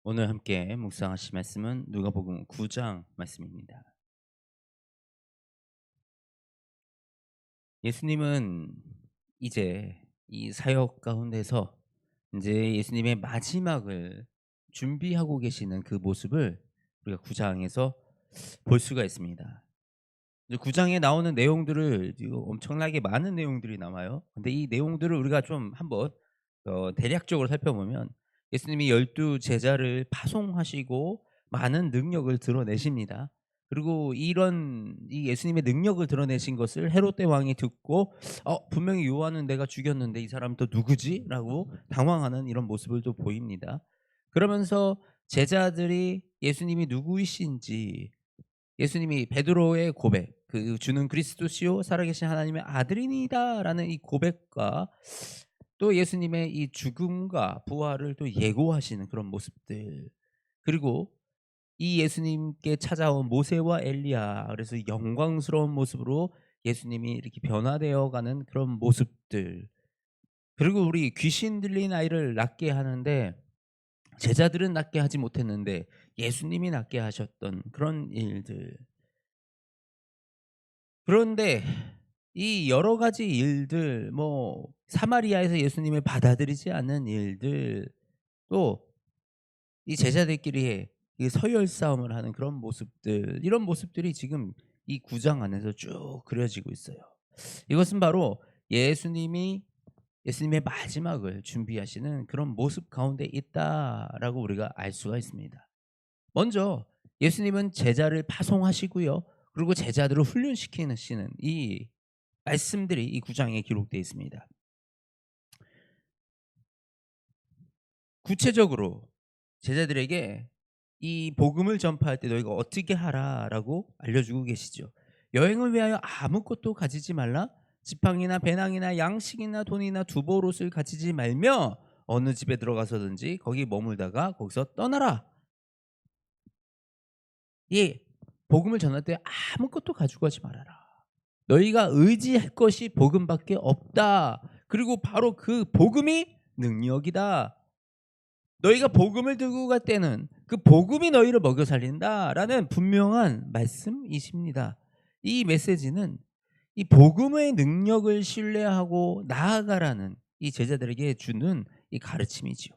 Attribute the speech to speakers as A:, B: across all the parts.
A: 오늘 함께 묵상하실 말씀은 누가복음 9장 말씀입니다. 예수님은 이제 이 사역 가운데서 이제 예수님의 마지막을 준비하고 계시는 그 모습을 우리가 9장에서 볼 수가 있습니다. 이제 9장에 나오는 내용들을 이거 엄청나게 많은 내용들이 나와요. 근데 이 내용들을 우리가 좀 한번 대략적으로 살펴보면 예수님이 12 제자를 파송하시고 많은 능력을 드러내십니다. 그리고 이런 이 예수님의 능력을 드러내신 것을 헤롯 대왕이 듣고 분명히 요한은 내가 죽였는데 이 사람 또 누구지?"라고 당황하는 이런 모습을 또 보입니다. 그러면서 제자들이 예수님이 누구이신지 예수님이 베드로의 고백, 그 "주는 그리스도시요 살아계신 하나님의 아들이니이다."라는 이 고백과 또 예수님의 이 죽음과 부활을 또 예고하시는 그런 모습들, 그리고 이 예수님께 찾아온 모세와 엘리야, 그래서 영광스러운 모습으로 예수님이 이렇게 변화되어 가는 그런 모습들, 그리고 우리 귀신 들린 아이를 낫게 하는데 제자들은 낫게 하지 못했는데 예수님이 낫게 하셨던 그런 일들. 그런데 이 여러 가지 일들, 뭐 사마리아에서 예수님을 받아들이지 않는 일들, 또 이 제자들끼리 이 서열 싸움을 하는 그런 모습들, 이런 모습들이 지금 이 9장 안에서 쭉 그려지고 있어요. 이것은 바로 예수님이 예수님의 마지막을 준비하시는 그런 모습 가운데 있다라고 우리가 알 수가 있습니다. 먼저 예수님은 제자를 파송하시고요. 그리고 제자들을 훈련시키시는 이 말씀들이 이 9장에 기록되어 있습니다. 구체적으로 제자들에게 이 복음을 전파할 때 너희가 어떻게 하라라고 알려주고 계시죠. 여행을 위하여 아무것도 가지지 말라. 지팡이나 배낭이나 양식이나 돈이나 두보롯을 가지지 말며 어느 집에 들어가서든지 거기 머물다가 거기서 떠나라. 이 복음을 전할 때 아무것도 가지고 가지 말아라. 너희가 의지할 것이 복음밖에 없다. 그리고 바로 그 복음이 능력이다. 너희가 복음을 들고 갈 때는 그 복음이 너희를 먹여 살린다라는 분명한 말씀이십니다. 이 메시지는 이 복음의 능력을 신뢰하고 나아가라는 이 제자들에게 주는 이 가르침이지요.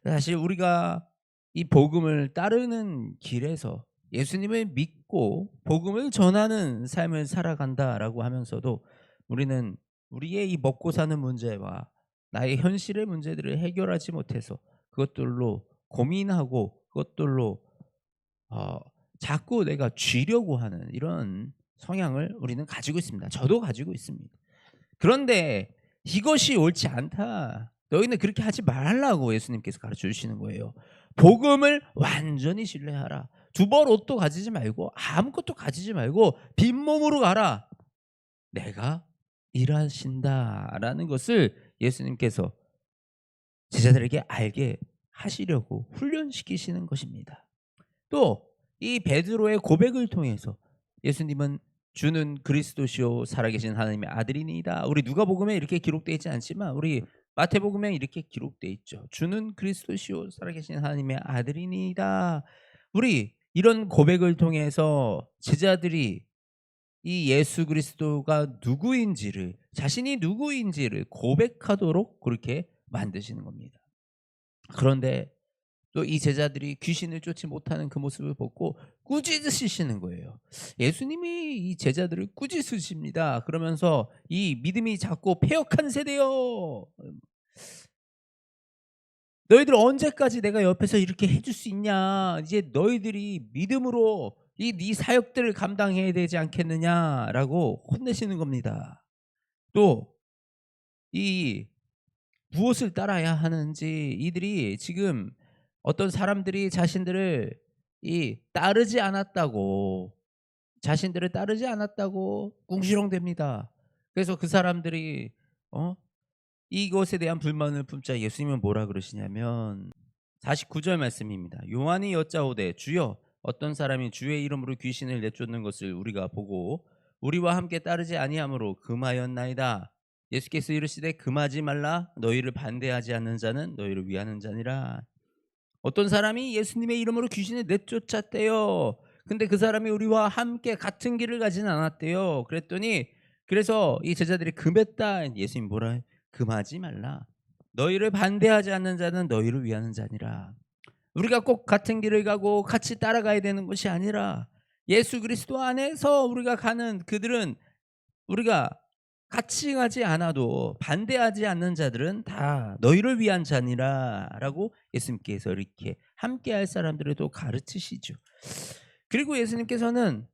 A: 사실 우리가 이 복음을 따르는 길에서 예수님을 믿고 복음을 전하는 삶을 살아간다라고 하면서도 우리는 우리의 이 먹고 사는 문제와 나의 현실의 문제들을 해결하지 못해서 그것들로 고민하고 그것들로 어 자꾸 내가 쥐려고 하는 이런 성향을 우리는 가지고 있습니다. 저도 가지고 있습니다. 그런데 "이것이 옳지 않다. 너희는 그렇게 하지 말라고." 예수님께서 가르쳐 주시는 거예요. 복음을 완전히 신뢰하라. 두 벌 옷도 가지지 말고 아무것도 가지지 말고 빈몸으로 가라. 내가 일하신다라는 것을 예수님께서 제자들에게 알게 하시려고 훈련시키시는 것입니다. 또 이 베드로의 고백을 통해서 예수님은 "주는 그리스도시요 살아계신 하나님의 아들이니이다." 우리 누가복음에 이렇게 기록되어 있지 않지만 우리 마태복음에 이렇게 기록되어 있죠. "주는 그리스도시요 살아계신 하나님의 아들이니이다." 우리 이런 고백을 통해서 제자들이 이 예수 그리스도가 누구인지를, 자신이 누구인지를 고백하도록 그렇게 만드시는 겁니다. 그런데 또 이 제자들이 귀신을 쫓지 못하는 그 모습을 보고 꾸짖으시는 거예요. 예수님이 이 제자들을 꾸짖으십니다. 그러면서 "이 믿음이 작고 패역한 세대여, 너희들 언제까지 내가 옆에서 이렇게 해줄 수 있냐. 이제 너희들이 믿음으로 이 네 사역들을 감당해야 되지 않겠느냐."라고 혼내시는 겁니다. 또 이 무엇을 따라야 하는지, 이들이 지금 어떤 사람들이 자신들을 따르지 않았다고 궁시렁댑니다. 그래서 그 사람들이 어 이것에 대한 불만을 품자 예수님은 뭐라 그러시냐면 49절 말씀입니다. 요한이 여짜오되 주여 어떤 사람이 주의 이름으로 귀신을 내쫓는 것을 우리가 보고 우리와 함께 따르지 아니하므로 금하였나이다. 예수께서 이르시되 금하지 말라. 너희를 반대하지 않는 자는 너희를 위하는 자니라. 어떤 사람이 예수님의 이름으로 귀신을 내쫓았대요. 근데 그 사람이 우리와 함께 같은 길을 가지는 않았대요. 그랬더니 그래서 이 제자들이 금했다. 예수님 뭐라 해? 금하지 말라. 너희를 반대하지 않는 자는 너희를 위하는 자니라. 우리가 꼭 같은 길을 가고 같이 따라가야 되는 것이 아니라 예수 그리스도 안에서 우리가 가는 그들은 우리가 같이 가지 않아도 반대하지 않는 자들은 다 너희를 위한 자니라라고 예수님께서 이렇게 함께할 사람들을 또 가르치시죠. 그리고 예수님께서는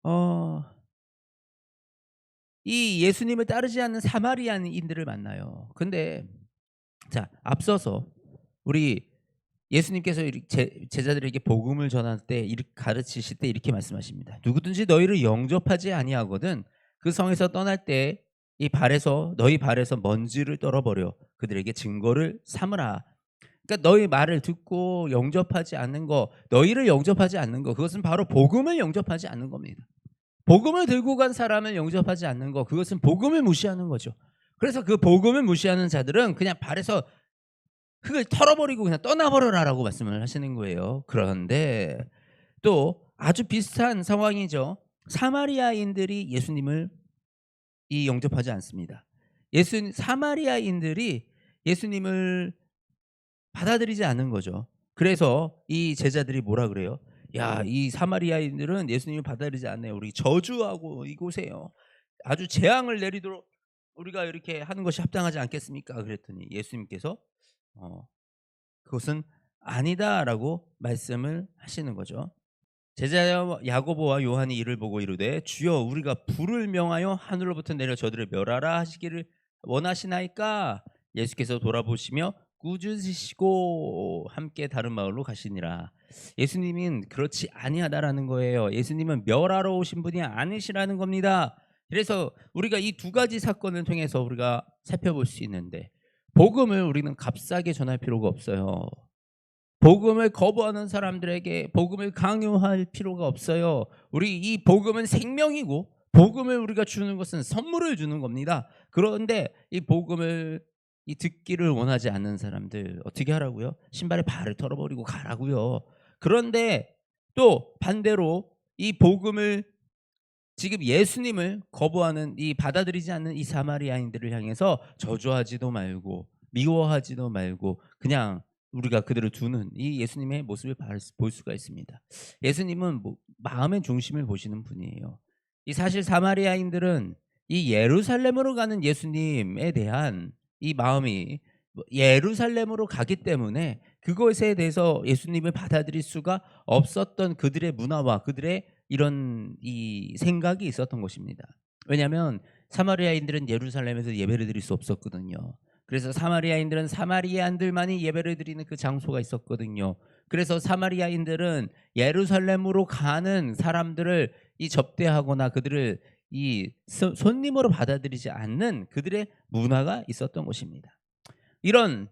A: 어, 이 예수님을 따르지 않는 사마리아인들을 만나요. 근데 자 앞서서 우리 예수님께서 제자들에게 복음을 전할 때 이렇게 가르치실 때 이렇게 말씀하십니다. 누구든지 너희를 영접하지 아니하거든 그 성에서 떠날 때 이 발에서 너희 발에서 먼지를 떨어버려 그들에게 증거를 삼으라. 그러니까 너희 말을 듣고 영접하지 않는 거, 너희를 영접하지 않는 거, 그것은 바로 복음을 영접하지 않는 겁니다. 복음을 들고 간 사람을 영접하지 않는 거, 그것은 복음을 무시하는 거죠. 그래서 그 복음을 무시하는 자들은 그냥 발에서 흙을 털어버리고 그냥 떠나버려라라고 말씀을 하시는 거예요. 그런데 또 아주 비슷한 상황이죠. 사마리아인들이 예수님을 영접하지 않습니다. 사마리아인들이 예수님을 받아들이지 않는 거죠. 그래서 이 제자들이 뭐라 그래요? 야, 이 사마리아인들은 예수님을 받아들이지 않네요. 우리 저주하고 이곳에요. 아주 재앙을 내리도록 우리가 이렇게 하는 것이 합당하지 않겠습니까? 그랬더니 예수님께서 그것은 아니다라고 말씀을 하시는 거죠. 제자 야고보와 요한이 이를 보고 이르되 주여 우리가 불을 명하여 하늘로부터 내려 저들을 멸하라 하시기를 원하시나이까. 예수께서 돌아보시며 꾸짖으시고 함께 다른 마을로 가시니라. 예수님은 그렇지 아니하다라는 거예요. 예수님은 멸하러 오신 분이 아니시라는 겁니다. 그래서 우리가 이 두 가지 사건을 통해서 우리가 살펴볼 수 있는데 복음을 우리는 값싸게 전할 필요가 없어요. 복음을 거부하는 사람들에게 복음을 강요할 필요가 없어요. 우리 이 복음은 생명이고 복음을 우리가 주는 것은 선물을 주는 겁니다. 그런데 이 복음을 듣기를 원하지 않는 사람들 어떻게 하라고요? 신발에 발을 털어버리고 가라고요. 그런데 또 반대로 이 복음을 지금 예수님을 거부하는 이 받아들이지 않는 이 사마리아인들을 향해서 저주하지도 말고 미워하지도 말고 그냥 우리가 그들을 두는 이 예수님의 모습을 볼 수가 있습니다. 예수님은 마음의 중심을 보시는 분이에요. 이 사실 사마리아인들은 이 예루살렘으로 가는 예수님에 대한 이 마음이 예루살렘으로 가기 때문에 그것에 대해서 예수님을 받아들일 수가 없었던 그들의 문화와 그들의 이런 이 생각이 있었던 것입니다. 왜냐하면 사마리아인들은 예루살렘에서 예배를 드릴 수 없었거든요. 그래서 사마리아인들은 사마리아인들만이 예배를 드리는 그 장소가 있었거든요. 그래서 사마리아인들은 예루살렘으로 가는 사람들을 접대하거나 그들을 손님으로 받아들이지 않는 그들의 문화가 있었던 것입니다. 이런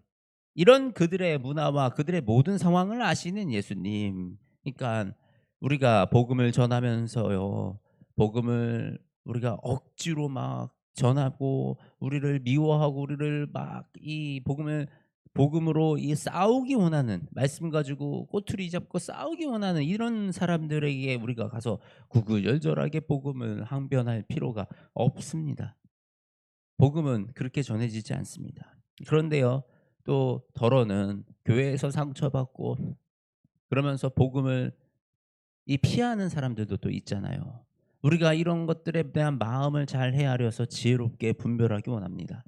A: 그들의 문화와 그들의 모든 상황을 아시는 예수님. 그러니까 우리가 복음을 전하면서요. 복음을 우리가 억지로 막 전하고 우리를 미워하고 우리를 막 이 복음으로 싸우기 원하는 말씀 가지고 꼬투리 잡고 싸우기 원하는 이런 사람들에게 우리가 가서 구구절절하게 복음을 항변할 필요가 없습니다. 복음은 그렇게 전해지지 않습니다. 그런데요. 또 더러는 교회에서 상처받고 그러면서 복음을 피하는 사람들도 또 있잖아요. 우리가 이런 것들에 대한 마음을 잘 헤아려서 지혜롭게 분별하기 원합니다.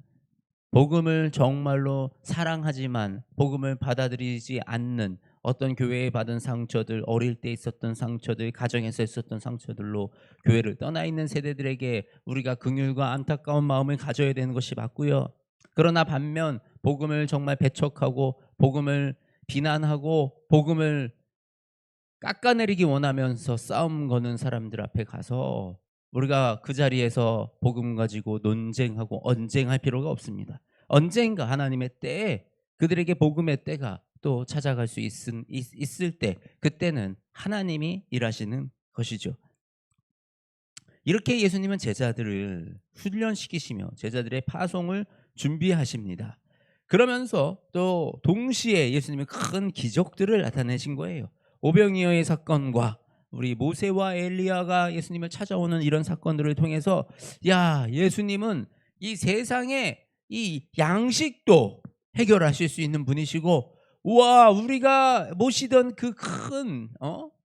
A: 복음을 정말로 사랑하지만 복음을 받아들이지 않는 어떤 교회에 받은 상처들, 어릴 때 있었던 상처들, 가정에서 있었던 상처들로 교회를 떠나 있는 세대들에게 우리가 긍휼과 안타까운 마음을 가져야 되는 것이 맞고요. 그러나 반면 복음을 정말 배척하고 복음을 비난하고 복음을 깎아내리기 원하면서 싸움 거는 사람들 앞에 가서 우리가 그 자리에서 복음 가지고 논쟁하고 언쟁할 필요가 없습니다. 언젠가 하나님의 때에 그들에게 복음의 때가 또 찾아갈 수 있을 때 그때는 하나님이 일하시는 것이죠. 이렇게 예수님은 제자들을 훈련시키시며 제자들의 파송을 준비하십니다. 그러면서 또 동시에 예수님이 큰 기적들을 나타내신 거예요. 오병이어의 사건과 우리 모세와 엘리야가 예수님을 찾아오는 이런 사건들을 통해서 야, 예수님은 이 세상에 이 양식도 해결하실 수 있는 분이시고, 우와, 우리가 모시던 그 큰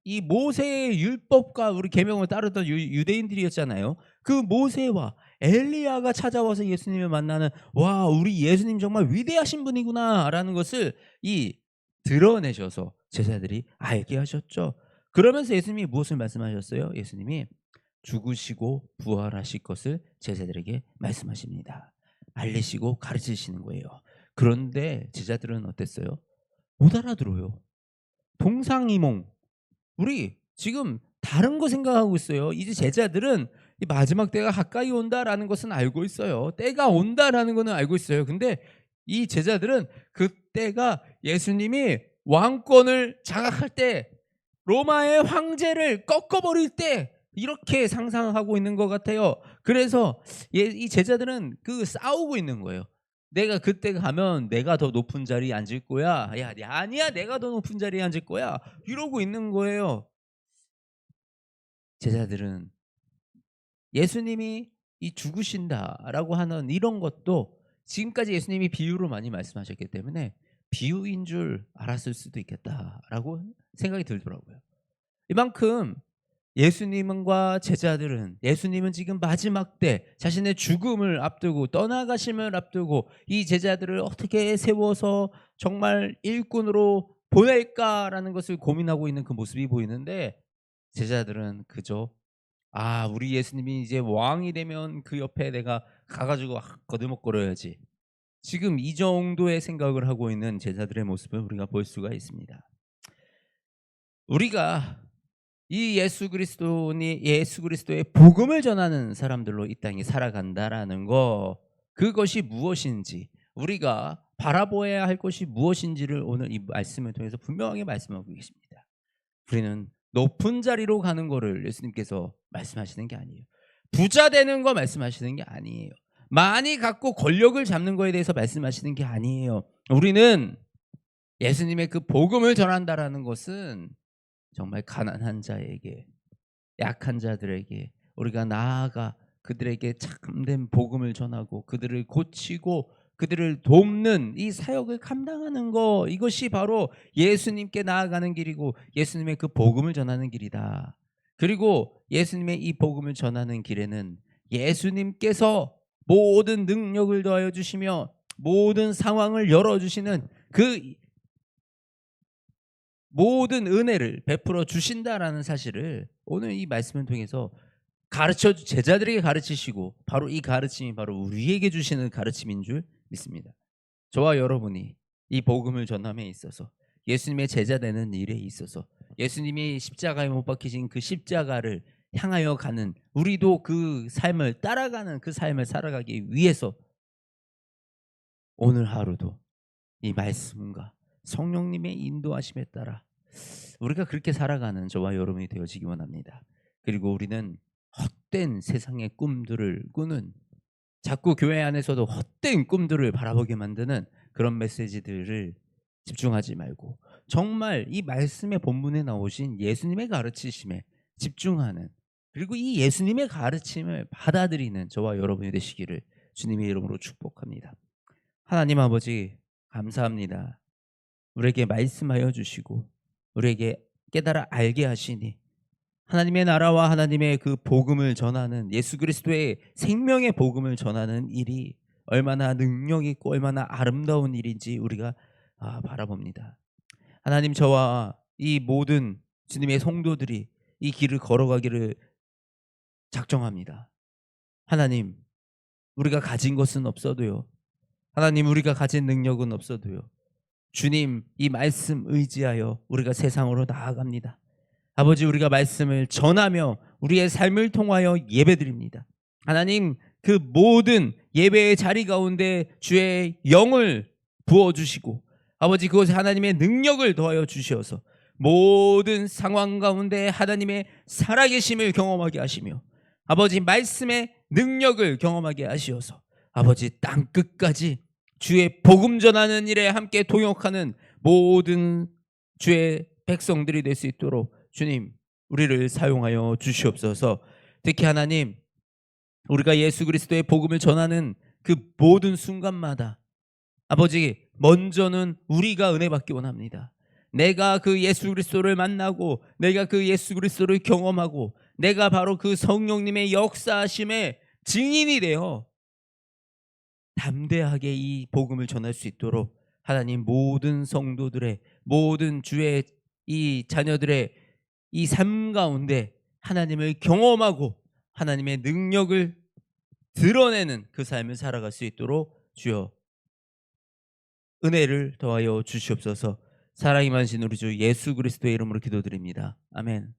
A: 이 모세의 율법과 우리 계명을 따르던 유대인들이었잖아요. 그 모세와 엘리야가 찾아와서 예수님을 만나는, 와, 우리 예수님 정말 위대하신 분이구나라는 것을 이 드러내셔서 제자들이 알게 하셨죠. 그러면서 예수님이 무엇을 말씀하셨어요? 예수님이 죽으시고 부활하실 것을 제자들에게 말씀하십니다. 알리시고 가르치시는 거예요. 그런데 제자들은 어땠어요? 못 알아들어요. 동상이몽. 우리 지금 다른 거 생각하고 있어요. 이제 제자들은 이 마지막 때가 가까이 온다라는 것은 알고 있어요. 때가 온다라는 거는 알고 있어요. 근데 이 제자들은 그 때가 예수님이 왕권을 장악할 때, 로마의 황제를 꺾어버릴 때, 이렇게 상상하고 있는 것 같아요. 그래서 이 제자들은 그 싸우고 있는 거예요. 내가 그때 가면 내가 더 높은 자리에 앉을 거야. 야, 아니야, 내가 더 높은 자리에 앉을 거야. 이러고 있는 거예요. 제자들은 예수님이 이 죽으신다라고 하는 이런 것도 지금까지 예수님이 비유로 많이 말씀하셨기 때문에 비유인 줄 알았을 수도 있겠다라고 생각이 들더라고요. 이만큼 예수님과 제자들은, 예수님은 지금 마지막 때 자신의 죽음을 앞두고 떠나가심을 앞두고 이 제자들을 어떻게 세워서 정말 일꾼으로 보낼까라는 것을 고민하고 있는 그 모습이 보이는데, 제자들은 그저 우리 예수님이 이제 왕이 되면 그 옆에 내가 가가지고 거들먹거려야지, 지금 이 정도의 생각을 하고 있는 제자들의 모습을 우리가 볼 수가 있습니다. 우리가 이 예수 그리스도의 복음을 전하는 사람들로 이 땅에 살아간다라는 거, 그것이 무엇인지, 우리가 바라보아야 할 것이 무엇인지를 오늘 이 말씀을 통해서 분명하게 말씀하고 계십니다. 우리는 높은 자리로 가는 거를 예수님께서 말씀하시는 게 아니에요. 부자 되는 거 말씀하시는 게 아니에요. 많이 갖고 권력을 잡는 거에 대해서 말씀하시는 게 아니에요. 우리는 예수님의 그 복음을 전한다라는 것은 정말 가난한 자에게, 약한 자들에게 우리가 나아가 그들에게 참된 복음을 전하고 그들을 고치고 그들을 돕는 이 사역을 감당하는 거, 이것이 바로 예수님께 나아가는 길이고 예수님의 그 복음을 전하는 길이다. 그리고 예수님의 이 복음을 전하는 길에는 예수님께서 모든 능력을 더하여 주시며 모든 상황을 열어주시는 그 모든 은혜를 베풀어 주신다라는 사실을 오늘 이 말씀을 통해서 제자들에게 가르치시고, 바로 이 가르침이 바로 우리에게 주시는 가르침인 줄 믿습니다. 저와 여러분이 이 복음을 전함에 있어서, 예수님의 제자 되는 일에 있어서, 예수님이 십자가에 못 박히신 그 십자가를 향하여 가는, 우리도 그 삶을 따라가는 그 삶을 살아가기 위해서 오늘 하루도 이 말씀과 성령님의 인도하심에 따라 우리가 그렇게 살아가는 저와 여러분이 되어지기 원합니다. 그리고 우리는 헛된 세상의 꿈들을 꾸는, 자꾸 교회 안에서도 헛된 꿈들을 바라보게 만드는 그런 메시지들을 집중하지 말고, 정말 이 말씀의 본문에 나오신 예수님의 가르치심에 집중하는, 그리고 이 예수님의 가르침을 받아들이는 저와 여러분이 되시기를 주님의 이름으로 축복합니다. 하나님 아버지, 감사합니다. 우리에게 말씀하여 주시고 우리에게 깨달아 알게 하시니, 하나님의 나라와 하나님의 그 복음을 전하는, 예수 그리스도의 생명의 복음을 전하는 일이 얼마나 능력 있고 얼마나 아름다운 일인지 우리가 바라봅니다. 하나님, 저와 이 모든 주님의 성도들이 이 길을 걸어가기를 작정합니다. 하나님, 우리가 가진 것은 없어도요, 하나님, 우리가 가진 능력은 없어도요, 주님 이 말씀 의지하여 우리가 세상으로 나아갑니다. 아버지, 우리가 말씀을 전하며 우리의 삶을 통하여 예배드립니다. 하나님, 그 모든 예배의 자리 가운데 주의 영을 부어주시고, 아버지, 그곳에 하나님의 능력을 더하여 주시어서 모든 상황 가운데 하나님의 살아계심을 경험하게 하시며, 아버지, 말씀의 능력을 경험하게 하시어서 아버지, 땅끝까지 주의 복음 전하는 일에 함께 동역하는 모든 주의 백성들이 될 수 있도록 주님 우리를 사용하여 주시옵소서. 특히 하나님 우리가 예수 그리스도의 복음을 전하는 그 모든 순간마다 아버지 먼저는 우리가 은혜 받기 원합니다. 내가 그 예수 그리스도를 만나고 내가 그 예수 그리스도를 경험하고 내가 바로 그 성령님의 역사하심의 증인이 되어 담대하게 이 복음을 전할 수 있도록 하나님 모든 성도들의 모든 주의 이 자녀들의 이 삶 가운데 하나님을 경험하고 하나님의 능력을 드러내는 그 삶을 살아갈 수 있도록 주여 은혜를 더하여 주시옵소서. 사랑이 많으신 우리 주 예수 그리스도의 이름으로 기도드립니다. 아멘.